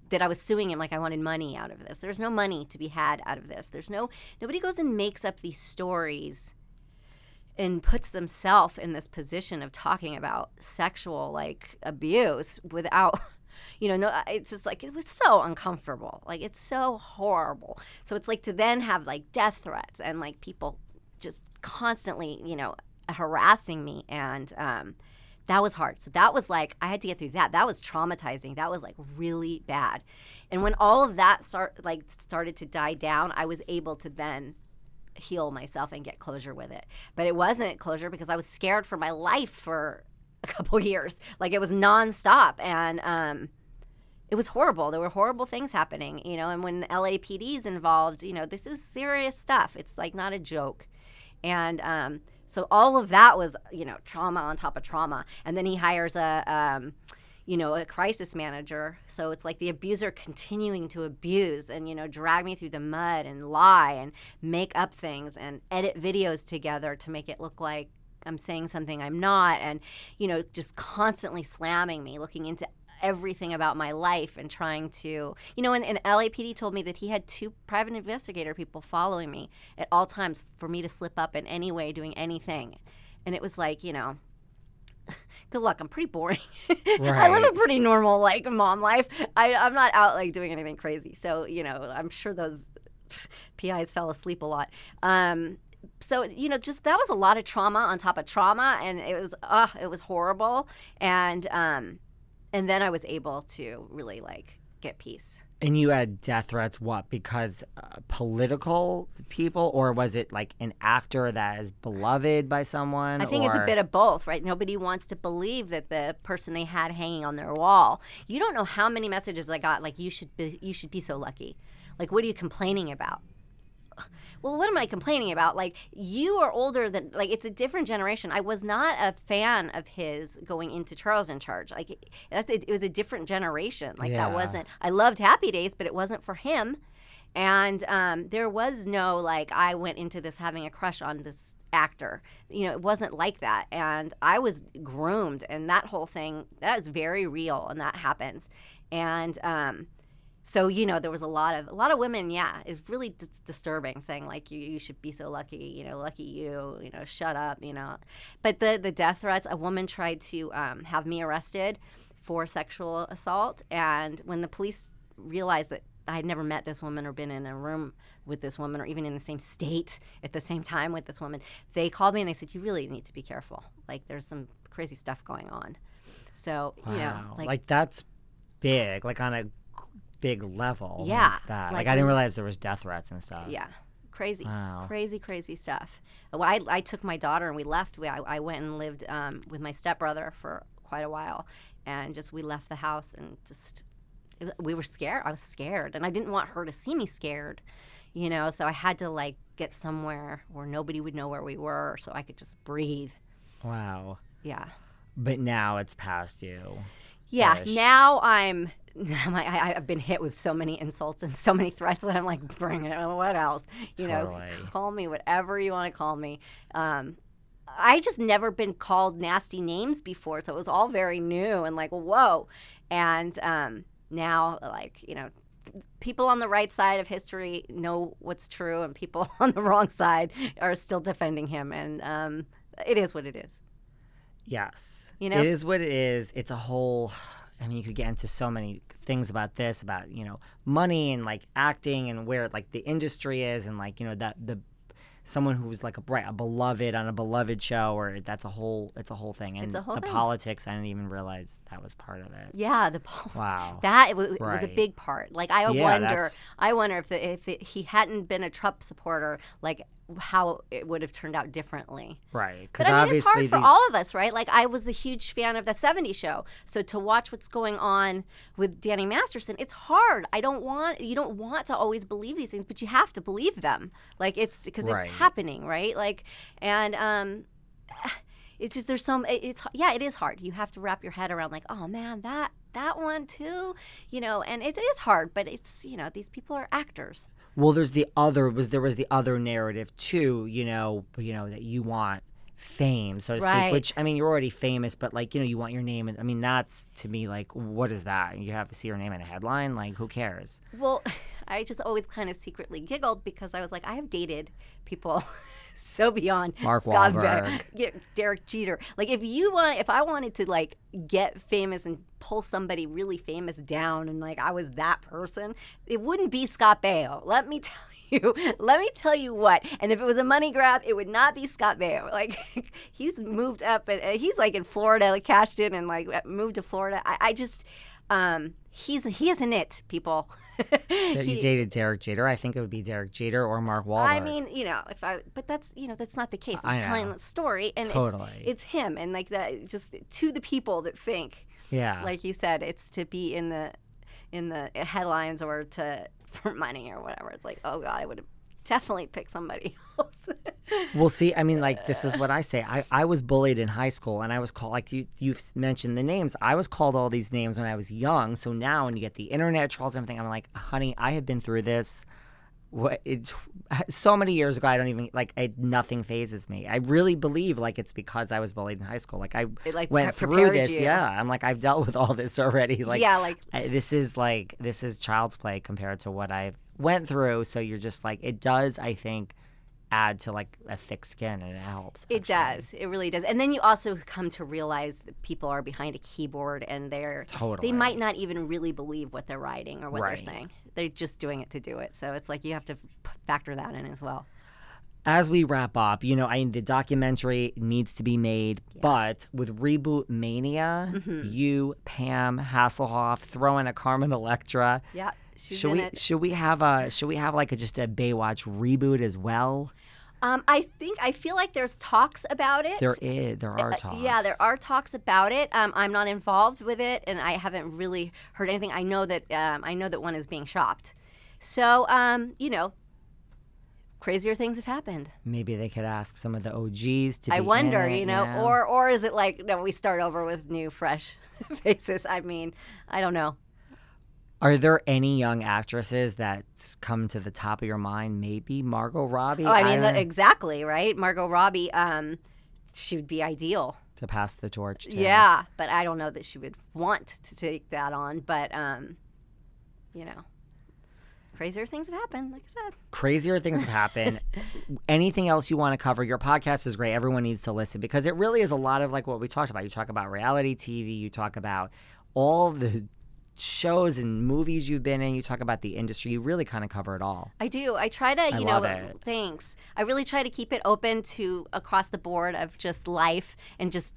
that I was suing him like I wanted money out of this. There's no money to be had out of this. Nobody goes and makes up these stories and puts themselves in this position of talking about sexual like abuse without, no, it's just like, it was so uncomfortable. Like, it's so horrible. So it's like to then have like death threats and like people just constantly, harassing me. And that was hard. So that was like, I had to get through that. That was traumatizing. That was like really bad. And when all of that started to die down, I was able to then heal myself and get closure with it. But it wasn't closure because I was scared for my life for a couple years. Like, it was nonstop. And it was horrible. There were horrible things happening, and when LAPD's involved, this is serious stuff. It's like not a joke. And so all of that was, trauma on top of trauma. And then he hires a crisis manager. So it's like the abuser continuing to abuse and, drag me through the mud and lie and make up things and edit videos together to make it look like I'm saying something I'm not. And, just constantly slamming me, looking into everything about my life and trying to, and LAPD told me that he had 2 private investigator people following me at all times for me to slip up in any way doing anything. And it was like, good luck. I'm pretty boring. Right. I live a pretty normal, like, mom life. I'm not out, like, doing anything crazy. So, I'm sure those PIs fell asleep a lot. So, just that was a lot of trauma on top of trauma. And it was horrible. And then I was able to really, like, get peace. And you had death threats, what, because political people, or was it like an actor that is beloved by someone? I think it's a bit of both, right? Nobody wants to believe that the person they had hanging on their wall. You don't know how many messages I got, like, you should be so lucky. Like, what are you complaining about? Well, what am I complaining about? Like, you are older than, like, it's a different generation. I was not a fan of his going into Charles in Charge. Like, it was a different generation. Like, That wasn't, I loved Happy Days, but it wasn't for him. And there was no, like, I went into this having a crush on this actor. It wasn't like that. And I was groomed, and that whole thing, that is very real, and that happens. And so, there was a lot of women, it's really disturbing, saying, like, you should be so lucky, lucky you, shut up, But the death threats, a woman tried to have me arrested for sexual assault. And when the police realized that I had never met this woman or been in a room with this woman or even in the same state at the same time with this woman, they called me and they said, you really need to be careful. Like, there's some crazy stuff going on. So, wow. Like, that's big, like, on a big level. Yeah. That. Like, I didn't realize there was death threats and stuff. Yeah. Crazy. Wow. Crazy stuff. Well, I took my daughter and we left. I went and lived with my stepbrother for quite a while. And we left the house and we were scared. I was scared. And I didn't want her to see me scared, So I had to, like, get somewhere where nobody would know where we were so I could just breathe. Wow. Yeah. But now it's past you. Yeah. Now I've been hit with so many insults and so many threats that I'm like, bring it on. What else? Totally. Call me whatever you want to call me. I just never been called nasty names before, so it was all very new and like, whoa. And now, like, people on the right side of history know what's true, and people on the wrong side are still defending him. And it is what it is. Yes. It is what it is. It's a whole... I mean, you could get into so many things about this, about, money and, like, acting and where, like, the industry is and, like, that someone who's like a beloved on a beloved show, or it's a whole thing. And it's a whole the thing. Politics, I didn't even realize that was part of it. Yeah, wow. That it was a big part. Like, I wonder if he hadn't been a Trump supporter, like, how it would have turned out differently. Right. But I mean, it's hard for all of us, right? Like, I was a huge fan of the 70s show. So to watch what's going on with Danny Masterson, it's hard. You don't want to always believe these things, but you have to believe them. Like, it's because it's happening, right? Like, and it's just, it is hard. You have to wrap your head around, like, oh man, that one too, and it is hard, but it's, these people are actors. Well, there was the other narrative too, that you want fame, so to speak, which, I mean, you're already famous, but, like, you know, you want your name. I mean, that's, to me, like, what is that? You have to see your name in a headline? Like, who cares? Well, I just always kind of secretly giggled because I was like, I have dated people so beyond Mark Scott Wahlberg. Derek Jeter. Like, if I wanted to, like, get famous and pull somebody really famous down and, like, I was that person, it wouldn't be Scott Baio. Let me tell you what. And if it was a money grab, it would not be Scott Baio. Like, he's moved up, and he's, like, in Florida, like, cashed in and, like, moved to Florida. I just, he isn't it, people. So you dated Derek Jeter? I think it would be Derek Jeter or Mark Wahlberg. I mean, you know, but that's, you know, that's not the case. I'm telling the story, and it's him, and like that, just to the people that think, like you said, it's to be in the headlines or for money or whatever. It's like, oh God, I would have definitely picked somebody else. Well, see, I mean, like, this is what I say. I was bullied in high school, and I was called, like, you've mentioned the names. I was called all these names when I was young. So now when you get the internet trolls and everything, I'm like, honey, I have been through this. It's so many years ago. I don't even, like, nothing phases me. I really believe, like, it's because I was bullied in high school. Like, I went through this. You. Yeah, I'm like, I've dealt with all this already. Like, yeah, like this is child's play compared to what I've went through. So you're just like, it does, I think, add to, like, a thick skin, and it helps. Actually. It does. It really does. And then you also come to realize that people are behind a keyboard, and they might not even really believe what they're writing or what they're saying. They're just doing it to do it. So it's like you have to factor that in as well. As we wrap up, you know, the documentary needs to be made, but with Reboot Mania, you, Pam, Hasselhoff, throw in a Carmen Electra. Yeah. Should we have like just a Baywatch reboot as well? I feel like there's talks about it. There are talks. Yeah, there are talks about it. I'm not involved with it, and I haven't really heard anything. I know that one is being shopped. So, you know, crazier things have happened. Maybe they could ask some of the OGs to. I wonder, in it, you know, or is it like, no, we start over with new, fresh faces? I mean, I don't know. Are there any young actresses that's come to the top of your mind? Maybe Margot Robbie? Oh, I mean, exactly, right? Margot Robbie, she would be ideal. To pass the torch to. Yeah, but I don't know that she would want to take that on. But, you know, crazier things have happened, like I said. Crazier things have happened. Anything else you want to cover? Your podcast is great. Everyone needs to listen because it really is a lot of like what we talked about. You talk about reality TV. You talk about all the shows and movies you've been in. You talk about the industry. You really kind of cover it all. I do. I try to, love it. Thanks. I really try to keep it open to across the board of just life and just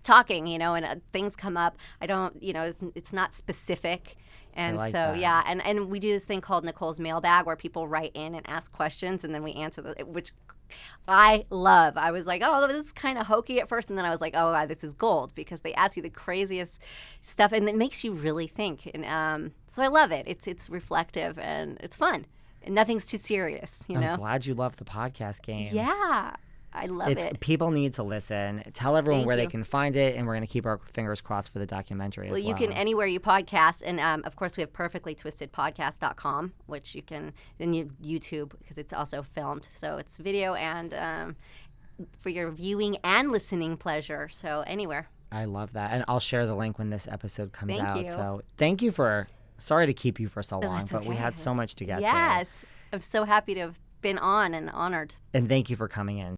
talking, you know, and things come up. I don't, you know, it's not specific. And like so, that. yeah, and we do this thing called Nicole's Mailbag where people write in and ask questions and then we answer them, which I love. I was like, oh, this is kind of hokey at first. And then I was like, oh, wow, this is gold because they ask you the craziest stuff and it makes you really think. And so I love it. It's reflective and it's fun. And nothing's too serious, you know? I'm glad you love the podcast game. Yeah. I love it. People need to listen. Tell everyone where they can find it, and we're going to keep our fingers crossed for the documentary as well. You can anywhere you podcast, and of course we have perfectlytwistedpodcast.com, which you can then YouTube because it's also filmed, so it's video and for your viewing and listening pleasure. So anywhere. I love that, and I'll share the link when this episode comes out. Thank you. So thank you for. Sorry to keep you for so long, That's but okay. we had so much to get to. Yes, I'm so happy to have been on and honored. And thank you for coming in.